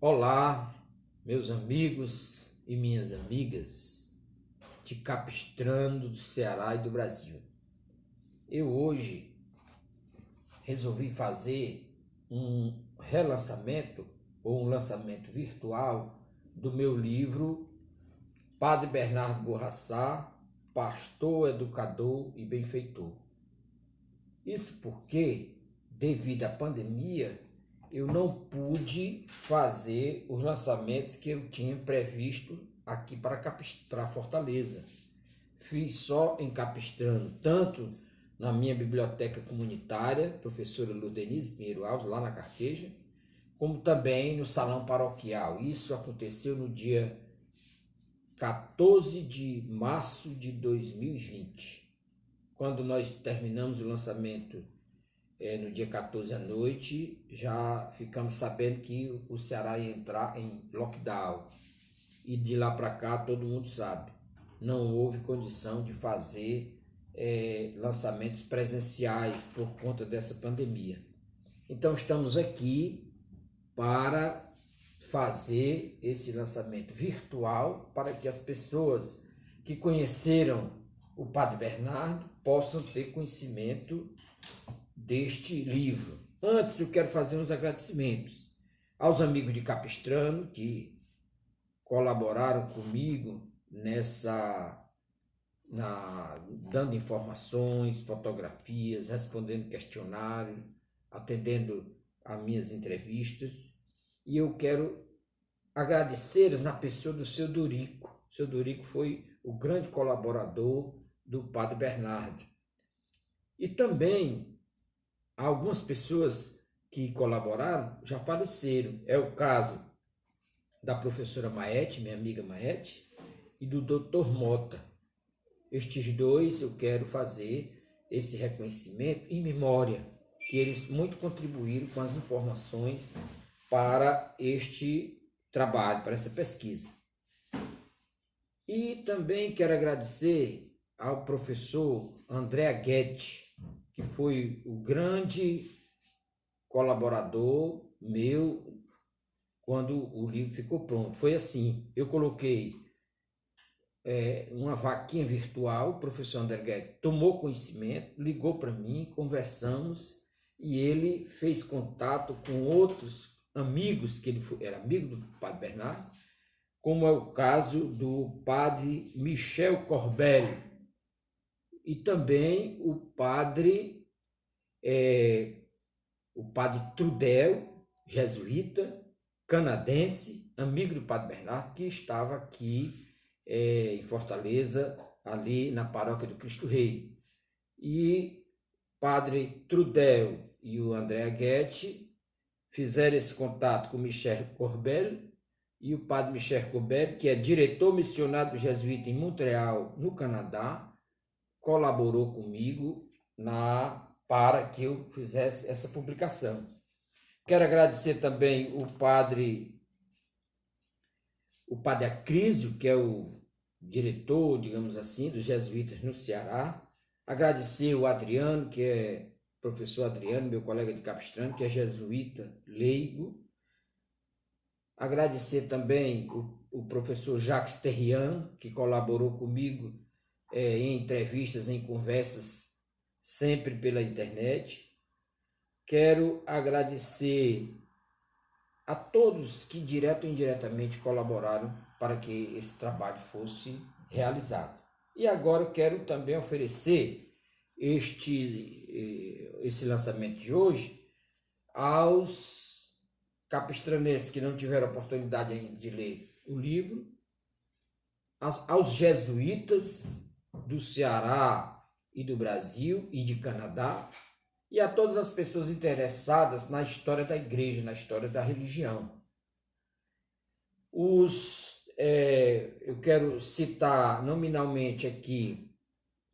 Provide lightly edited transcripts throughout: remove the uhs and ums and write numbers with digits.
Olá, meus amigos e minhas amigas de Capistrano, do Ceará e do Brasil. Eu hoje resolvi fazer um relançamento ou um lançamento virtual do meu livro Padre Bernardo Borraçá, Pastor, Educador e Benfeitor. Isso porque, devido à pandemia, eu não pude fazer os lançamentos que eu tinha previsto aqui para Fortaleza. Fiz só em Capistrano, tanto na minha biblioteca comunitária, professora Ludenise Pinheiro Alves, lá na Carqueja, como também no salão paroquial. Isso aconteceu no dia 14 de março de 2020, quando nós terminamos o lançamento. No dia 14 à noite, já ficamos sabendo que o Ceará ia entrar em lockdown. E de lá para cá, todo mundo sabe, não houve condição de fazer lançamentos presenciais por conta dessa pandemia. Então, estamos aqui para fazer esse lançamento virtual para que as pessoas que conheceram o Padre Bernardo possam ter conhecimento deste livro. Antes, eu quero fazer uns agradecimentos aos amigos de Capistrano que colaboraram comigo dando informações, fotografias, respondendo questionário, atendendo a minhas entrevistas. E eu quero agradecer-lhes na pessoa do seu Dorico. O seu Dorico foi o grande colaborador do Padre Bernardo. E também algumas pessoas que colaboraram já faleceram. É o caso da professora Maete, minha amiga Maete, e do Dr. Mota. Estes dois eu quero fazer esse reconhecimento em memória, que eles muito contribuíram com as informações para este trabalho, para essa pesquisa. E também quero agradecer ao professor André Aguete, que foi o grande colaborador meu quando o livro ficou pronto. Foi assim, eu coloquei uma vaquinha virtual, o professor André Aguete tomou conhecimento, ligou para mim, conversamos, e ele fez contato com outros amigos, que ele era amigo do Padre Bernardo, como é o caso do Padre Michel Corbel, e também o padre Trudel, jesuíta, canadense, amigo do Padre Bernardo, que estava aqui em Fortaleza, ali na paróquia do Cristo Rei. E Padre Trudel e o André Aguete fizeram esse contato com o Michel Corbel, e o Padre Michel Corbel, que é diretor missionário do jesuíta em Montreal, no Canadá, colaborou comigo para que eu fizesse essa publicação. Quero agradecer também o padre Acrísio, que é o diretor, digamos assim, dos jesuítas no Ceará. Agradecer o Adriano, que é professor Adriano, meu colega de Capistrano, que é jesuíta leigo. Agradecer também o professor Jacques Terrian, que colaborou comigo em entrevistas, em conversas, sempre pela internet. Quero agradecer a todos que direto ou indiretamente colaboraram para que esse trabalho fosse realizado. E agora eu quero também oferecer esse lançamento de hoje aos capistranenses que não tiveram oportunidade ainda de ler o livro, aos jesuítas do Ceará e do Brasil e de Canadá, e a todas as pessoas interessadas na história da igreja, na história da religião. Eu quero citar nominalmente aqui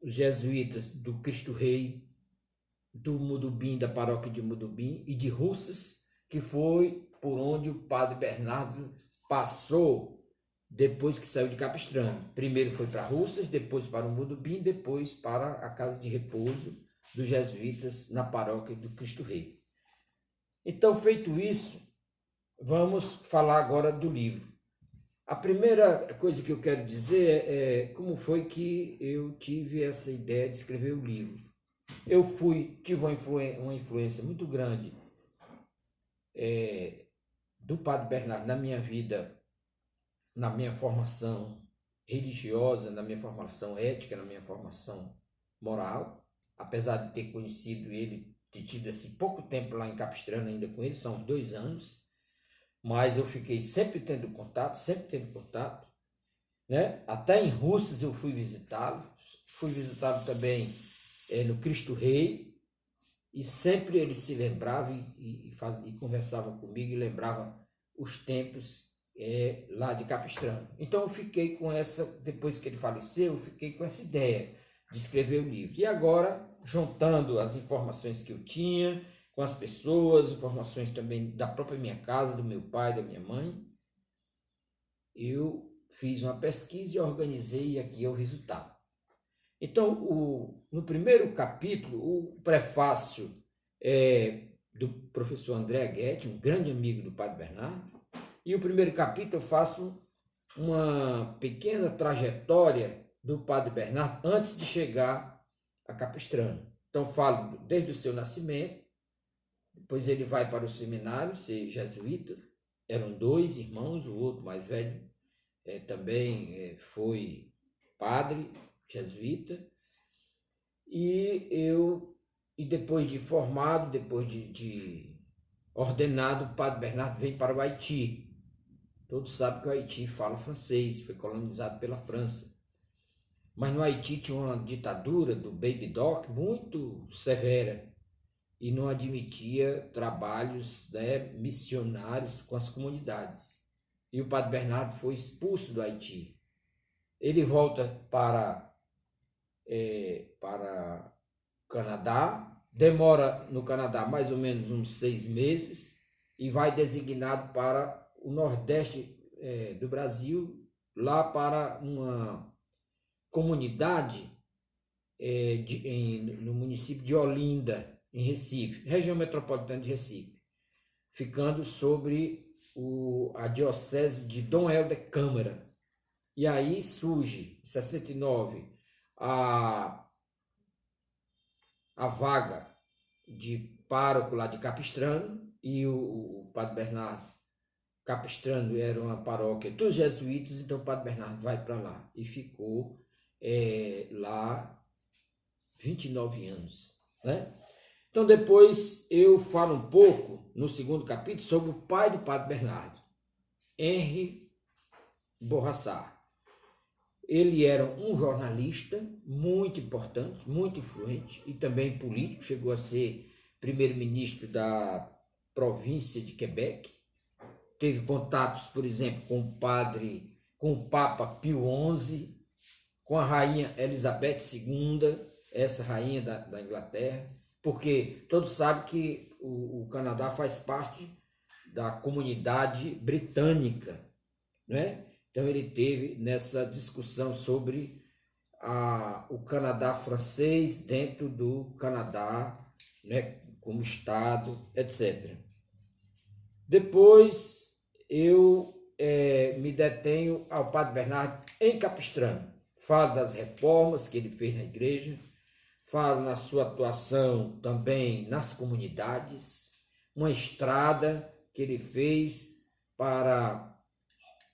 os jesuítas do Cristo Rei, do Mudubim, da paróquia de Mudubim, e de Russas, que foi por onde o Padre Bernardo passou depois que saiu de Capistrano. Primeiro foi para Russas, depois para o Mudubim, depois para a casa de repouso dos jesuítas na paróquia do Cristo Rei. Então, feito isso, vamos falar agora do livro. A primeira coisa que eu quero dizer é como foi que eu tive essa ideia de escrever o livro. Eu tive uma influência muito grande do Padre Bernardo na minha vida, na minha formação religiosa, na minha formação ética, na minha formação moral. Apesar de ter conhecido ele, ter tido esse pouco tempo lá em Capistrano ainda com ele, são 2 anos, mas eu fiquei sempre tendo contato, né? Até em Russas eu fui visitá-lo também no Cristo Rei, e sempre ele se lembrava e conversava comigo e lembrava os tempos lá de Capistrano. Então eu fiquei com essa, depois que ele faleceu, eu fiquei com essa ideia de escrever o livro. E agora, juntando as informações que eu tinha com as pessoas, informações também da própria minha casa, do meu pai, da minha mãe, eu fiz uma pesquisa e organizei, e aqui é o resultado. Então, no primeiro capítulo, o prefácio é do professor André Guedes, um grande amigo do Padre Bernardo, e o primeiro capítulo eu faço uma pequena trajetória do Padre Bernardo antes de chegar a Capistrano. Então, falo desde o seu nascimento, depois ele vai para o seminário, ser jesuíta, eram 2 irmãos, o outro mais velho também foi padre jesuíta, e depois de formado, depois de ordenado, o Padre Bernardo vem para o Haiti. Todos sabem que o Haiti fala francês, foi colonizado pela França. Mas no Haiti tinha uma ditadura do Baby Doc muito severa e não admitia trabalhos, né, missionários com as comunidades. E o Padre Bernardo foi expulso do Haiti. Ele volta para o Canadá, demora no Canadá mais ou menos uns 6 meses e vai designado para o nordeste do Brasil, lá para uma comunidade no município de Olinda, em Recife, região metropolitana de Recife, ficando sobre a diocese de Dom Helder Câmara. E aí surge, em 69, a vaga de pároco lá de Capistrano, e o Padre Bernardo, Capistrano era uma paróquia dos jesuítas, então o Padre Bernardo vai para lá e ficou lá 29 anos, né? Então depois eu falo um pouco, no segundo capítulo, sobre o pai do Padre Bernardo, Henri Bourassa. Ele era um jornalista muito importante, muito influente e também político, chegou a ser primeiro-ministro da província de Quebec, teve contatos, por exemplo, com o Papa Pio XI, com a rainha Elizabeth II, essa rainha da Inglaterra, porque todos sabem que o Canadá faz parte da comunidade britânica, né? Então ele teve nessa discussão sobre o Canadá francês dentro do Canadá, né, como Estado, etc. Depois eu me detenho ao Padre Bernardo em Capistrano. Falo das reformas que ele fez na igreja, falo na sua atuação também nas comunidades, uma estrada que ele fez para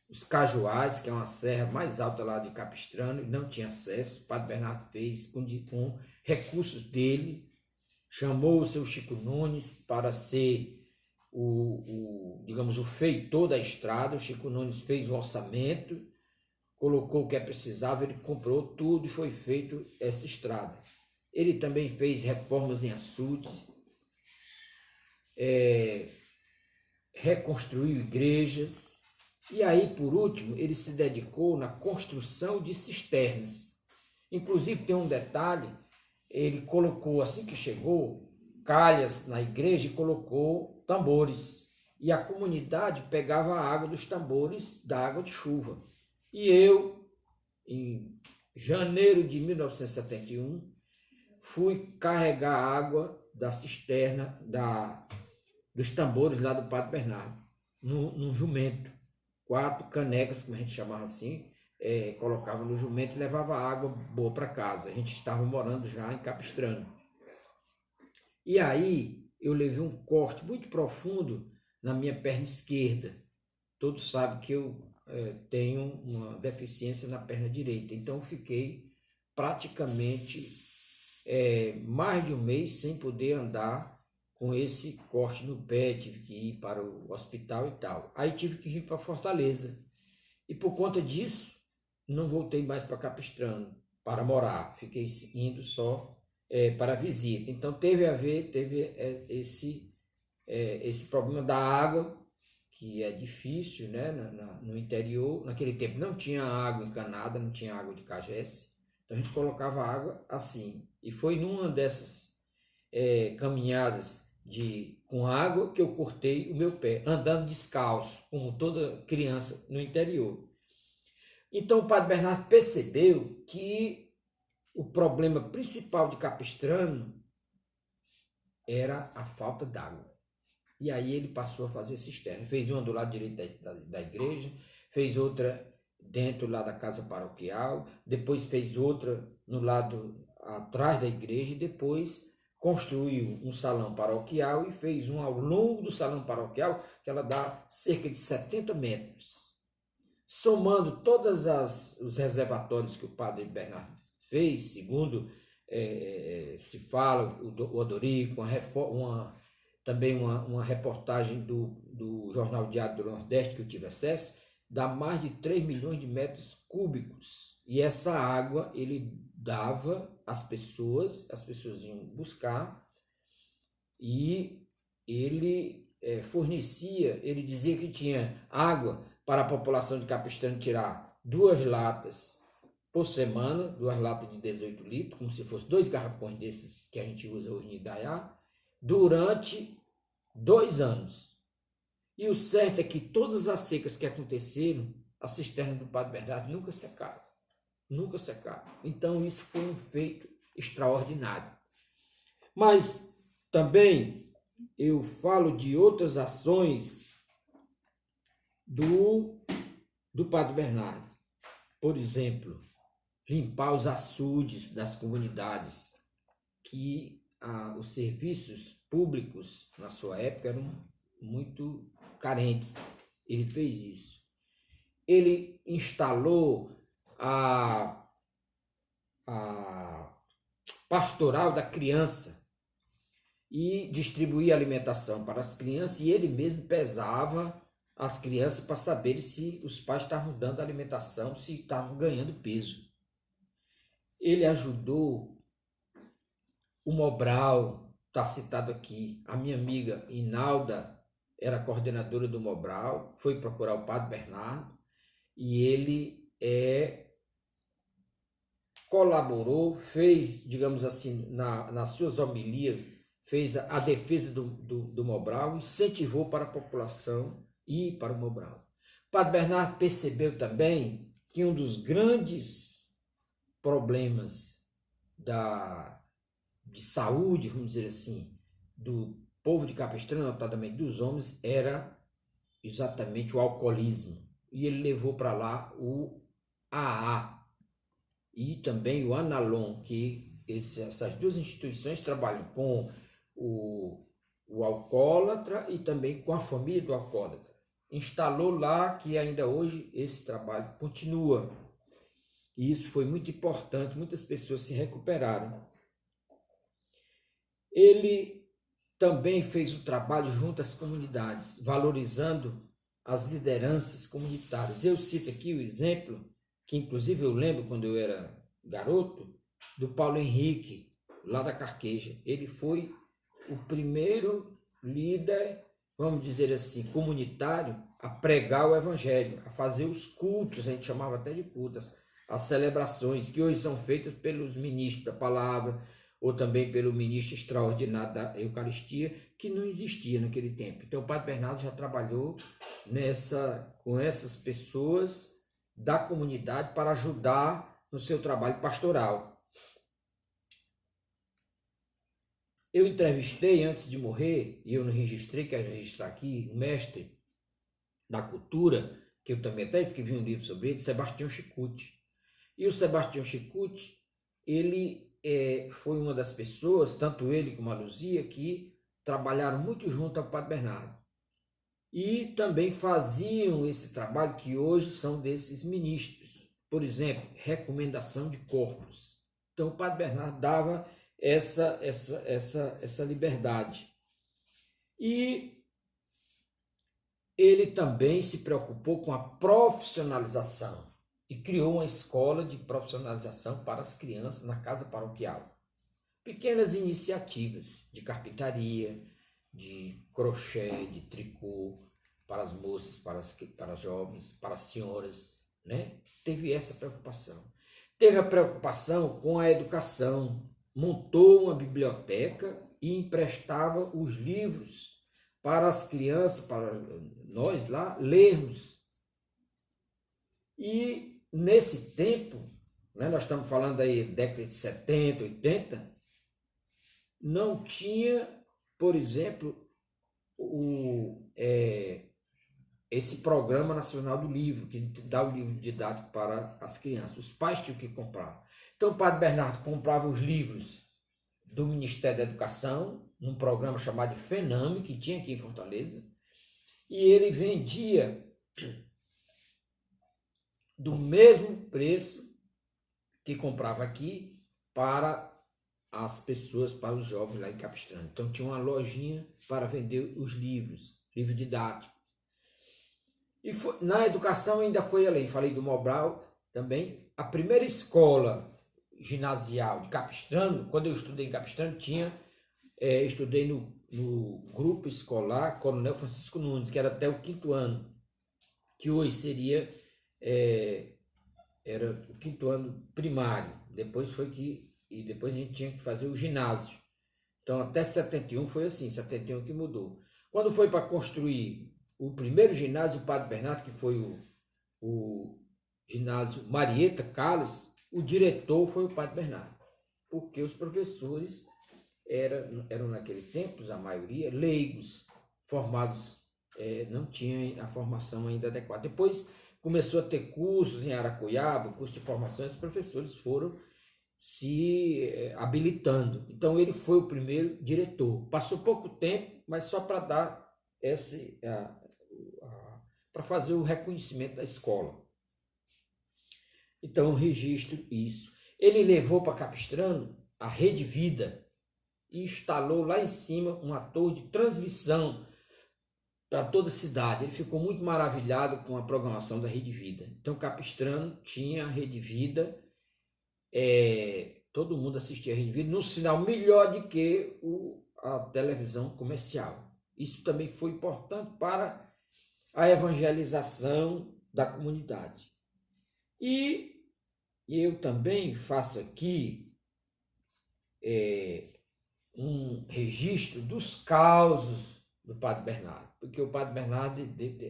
os Cajuais, que é uma serra mais alta lá de Capistrano, e não tinha acesso. O Padre Bernardo fez com recursos dele, chamou o seu Chico Nunes para ser digamos, o feitor da estrada. O Chico Nunes fez o orçamento, colocou o que precisava, ele comprou tudo e foi feito essa estrada. Ele também fez reformas em açudes, reconstruiu igrejas, e aí, por último, ele se dedicou na construção de cisternas. Inclusive, tem um detalhe, ele colocou, assim que chegou, calhas na igreja e colocou tambores. E a comunidade pegava a água dos tambores da água de chuva. E eu, em janeiro de 1971, fui carregar a água da cisterna, dos tambores lá do Padre Bernardo. num jumento. 4 canecas, como a gente chamava assim, colocava no jumento e levava água boa para casa. A gente estava morando já em Capistrano. E aí eu levei um corte muito profundo na minha perna esquerda. Todos sabem que eu tenho uma deficiência na perna direita. Então eu fiquei praticamente mais de um mês sem poder andar com esse corte no pé, tive que ir para o hospital e tal. Aí tive que vir para Fortaleza. E por conta disso, não voltei mais para Capistrano para morar. Fiquei indo só para visita. Então teve esse problema da água, que é difícil, né? No interior. Naquele tempo não tinha água encanada, não tinha água de cajés. Então a gente colocava água assim. E foi numa dessas caminhadas com água que eu cortei o meu pé, andando descalço, como toda criança no interior. Então o padre Bernardo percebeu que o problema principal de Capistrano era a falta d'água. E aí ele passou a fazer cisterna. Fez uma do lado direito da igreja, fez outra dentro lá da casa paroquial, depois fez outra no lado atrás da igreja e depois construiu um salão paroquial e fez um ao longo do salão paroquial, que ela dá cerca de 70 metros. Somando todos os reservatórios que o padre Bernardo fez, segundo se fala, o Odorico, também uma reportagem do Jornal Diário do Nordeste que eu tive acesso, dá mais de 3 milhões de metros cúbicos. E essa água ele dava às pessoas, as pessoas iam buscar, e ele fornecia, ele dizia que tinha água para a população de Capistrano tirar 2 latas por semana, 2 latas de 18 litros, como se fossem 2 garrafões desses que a gente usa hoje em Idaiá, durante 2 anos. E o certo é que todas as secas que aconteceram, a cisterna do Padre Bernardo nunca secaram. Nunca secaram. Então isso foi um feito extraordinário. Mas também eu falo de outras ações do Padre Bernardo. Por exemplo, limpar os açudes das comunidades, que os serviços públicos na sua época eram muito carentes. Ele fez isso. Ele instalou a pastoral da criança e distribuía alimentação para as crianças, e ele mesmo pesava as crianças para saber se os pais estavam dando alimentação, se estavam ganhando peso. Ele ajudou o Mobral, está citado aqui. A minha amiga Inalda era coordenadora do Mobral, foi procurar o Padre Bernardo e ele colaborou, fez, digamos assim, nas suas homilias, fez a defesa do Mobral, incentivou para a população ir para o Mobral. O Padre Bernardo percebeu também que um dos grandes problemas de saúde, vamos dizer assim, do povo de Capistrano, notadamente dos homens, era exatamente o alcoolismo. E ele levou para lá o AA e também o Analon, que essas 2 instituições trabalham com o alcoólatra e também com a família do alcoólatra. Instalou lá, que ainda hoje esse trabalho continua. E isso foi muito importante, muitas pessoas se recuperaram. Ele também fez o trabalho junto às comunidades, valorizando as lideranças comunitárias. Eu cito aqui o exemplo, que inclusive eu lembro quando eu era garoto, do Paulo Henrique, lá da Carqueja. Ele foi o primeiro líder, vamos dizer assim, comunitário, a pregar o evangelho, a fazer os cultos, a gente chamava até de cultos, as celebrações que hoje são feitas pelos ministros da palavra, ou também pelo ministro extraordinário da Eucaristia, que não existia naquele tempo. Então o Padre Bernardo já trabalhou com essas pessoas da comunidade para ajudar no seu trabalho pastoral. Eu entrevistei, antes de morrer, e eu não registrei, quero registrar aqui, o mestre da cultura, que eu também até escrevi um livro sobre ele, Sebastião Chicute. E o Sebastião Chicute, ele foi uma das pessoas, tanto ele como a Luzia, que trabalharam muito junto ao Padre Bernardo. E também faziam esse trabalho que hoje são desses ministros. Por exemplo, recomendação de corpos. Então o Padre Bernardo dava essa liberdade. E ele também se preocupou com a profissionalização e criou uma escola de profissionalização para as crianças na casa paroquial. Pequenas iniciativas de carpintaria, de crochê, de tricô, para as moças, para as jovens, para as senhoras, né? Teve essa preocupação. Teve a preocupação com a educação, montou uma biblioteca e emprestava os livros para as crianças, para nós lá, lermos. E nesse tempo, né, nós estamos falando aí década de 70, 80, não tinha, por exemplo, esse Programa Nacional do Livro, que dá o livro didático para as crianças. Os pais tinham que comprar. Então o Padre Bernardo comprava os livros do Ministério da Educação, num programa chamado de FENAME, que tinha aqui em Fortaleza, e ele vendia do mesmo preço que comprava aqui para as pessoas, para os jovens lá em Capistrano. Então tinha uma lojinha para vender os livros, livro didático. E na educação ainda foi além, falei do Mobral também, a primeira escola ginasial de Capistrano, quando eu estudei em Capistrano, estudei no grupo escolar Coronel Francisco Nunes, que era até o 5º ano, que hoje seria, era o 5º ano primário, depois a gente tinha que fazer o ginásio. Então até 71 foi assim, 71 que mudou. Quando foi para construir o primeiro ginásio, o Padre Bernardo, que foi o ginásio Marieta Calles, o diretor foi o Padre Bernardo, porque os professores eram naquele tempo, a maioria, leigos, formados, não tinham a formação ainda adequada. Depois começou a ter cursos em Aracoiaba, curso de formação, e os professores foram se habilitando. Então ele foi o primeiro diretor. Passou pouco tempo, mas só para dar para fazer o reconhecimento da escola. Então eu registro isso. Ele levou para Capistrano a Rede Vida e instalou lá em cima uma torre de transmissão para toda a cidade. Ele ficou muito maravilhado com a programação da Rede Vida. Então Capistrano tinha a Rede Vida, todo mundo assistia a Rede Vida num sinal melhor do que a televisão comercial. Isso também foi importante para a evangelização da comunidade. E eu também faço aqui um registro dos causos do Padre Bernardo, porque o Padre Bernardo,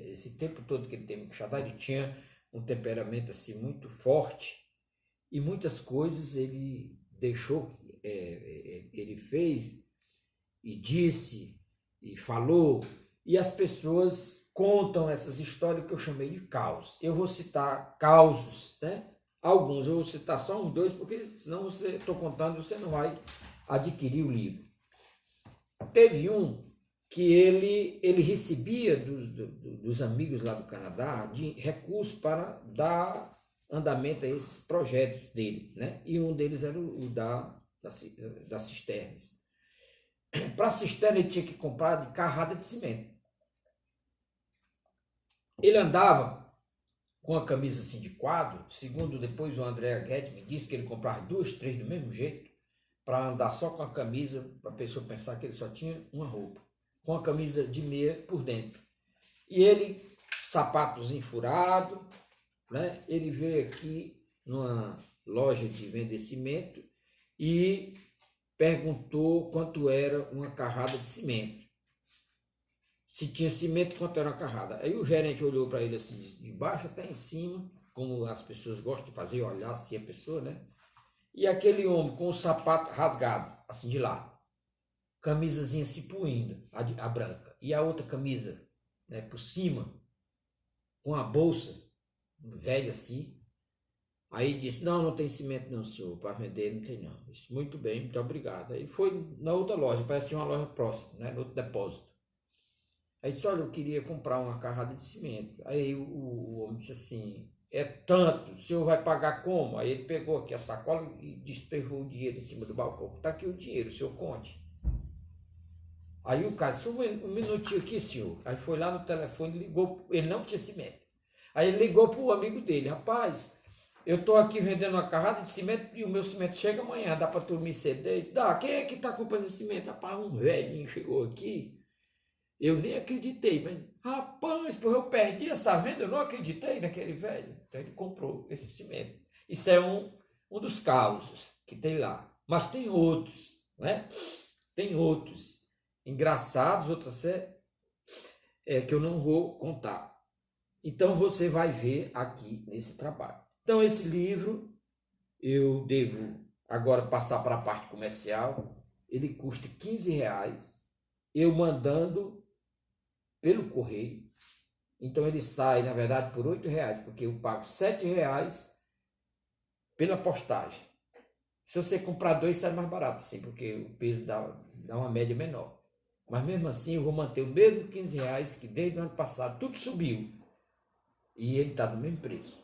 esse tempo todo que ele teve com Xadá, ele tinha um temperamento assim muito forte e muitas coisas ele deixou, ele fez e disse e falou, e as pessoas contam essas histórias que eu chamei de caos. Eu vou citar causos, né? Alguns, eu vou citar só uns 2, porque senão estou contando, você não vai adquirir o livro. Teve um que ele recebia dos amigos lá do Canadá de recursos para dar andamento a esses projetos dele, né? E um deles era o das cisternas. Para a cisterna ele tinha que comprar de carrada de cimento. Ele andava com a camisa assim de quadro, segundo depois o André Guedes me disse que ele comprava 2, 3 do mesmo jeito, para andar só com a camisa, para a pessoa pensar que ele só tinha uma roupa, com a camisa de meia por dentro. E ele, sapatos enfurados, né? Ele veio aqui numa loja de vender cimento e perguntou quanto era uma carrada de cimento. Se tinha cimento, quanto era uma carrada. Aí o gerente olhou para ele assim, de baixo até em cima, como as pessoas gostam de fazer, olhar assim a pessoa, né? E aquele homem com o sapato rasgado, assim de lado, camisazinha se puindo, a branca, e a outra camisa, né, por cima, com a bolsa, velha assim. Aí disse, não tem cimento não, senhor, para vender não tem não. Eu disse, muito bem, muito obrigado. Aí foi na outra loja, parece que tinha uma loja próxima, né, no outro depósito. Aí disse, olha, eu queria comprar uma carrada de cimento. Aí o homem disse assim, é tanto, o senhor vai pagar como? Aí ele pegou aqui a sacola e desperrou o dinheiro em cima do balcão. Está aqui o dinheiro, o senhor conte. Aí o cara disse, um minutinho aqui, senhor. Aí foi lá no telefone, ligou, ele não tinha cimento. Aí ele ligou para o amigo dele, rapaz, eu estou aqui vendendo uma carrada de cimento e o meu cimento chega amanhã, dá para tu me ceder? Dá, quem é que está comprando esse cimento? Rapaz, um velhinho chegou aqui, eu nem acreditei, mas rapaz, por eu perdi essa venda, eu não acreditei naquele velho. Então ele comprou esse cimento. Isso é um dos causos que tem lá, mas tem outros, né? Tem outros engraçados, outros que eu não vou contar. Então você vai ver aqui nesse trabalho. Então esse livro eu devo agora passar para a parte comercial. Ele custa R$15, eu mandando pelo correio. Então ele sai, na verdade, por R$8, porque eu pago R$7 pela postagem. Se você comprar 2, sai mais barato, assim, porque o peso dá uma média menor. Mas mesmo assim eu vou manter o mesmo R$15 que desde o ano passado tudo subiu. E ele está no mesmo preço.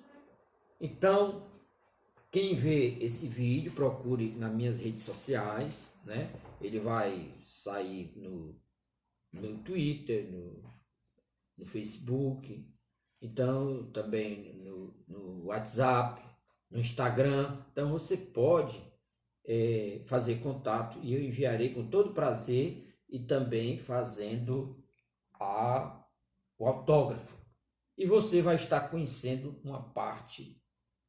Então, quem vê esse vídeo, procure nas minhas redes sociais, né? Ele vai sair no meu Twitter, no Facebook, então também no WhatsApp, no Instagram. Então você pode fazer contato e eu enviarei com todo prazer e também fazendo o autógrafo. E você vai estar conhecendo uma parte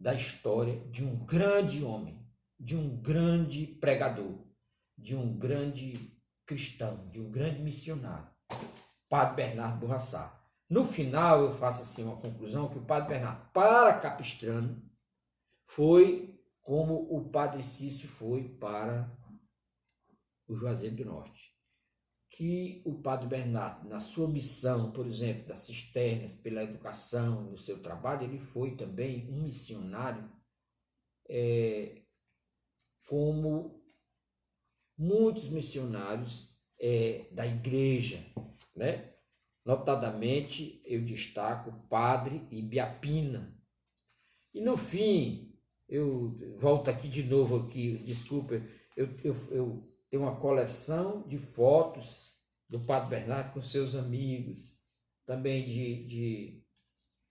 da história de um grande homem, de um grande pregador, de um grande cristão, de um grande missionário, Padre Bernardo Borrassá. No final eu faço assim uma conclusão que o Padre Bernardo para Capistrano foi como o Padre Cício foi para o Juazeiro do Norte. Que o Padre Bernardo, na sua missão, por exemplo, das cisternas, pela educação, no seu trabalho, ele foi também um missionário como muitos missionários da igreja, né? Notadamente, eu destaco o Padre Ibiapina. E no fim, eu volto aqui de novo, desculpa, eu tenho uma coleção de fotos do Padre Bernardo com seus amigos, também de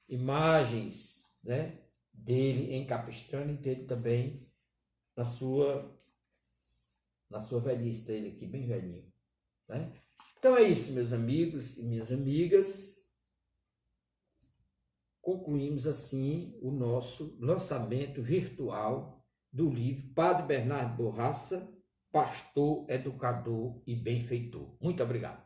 imagens, né, dele em Capistrano e dele também na sua velhice, ele aqui bem velhinho, né? Então é isso, meus amigos e minhas amigas. Concluímos assim o nosso lançamento virtual do livro Padre Bernardo Borrassá, pastor, educador e benfeitor. Muito obrigado.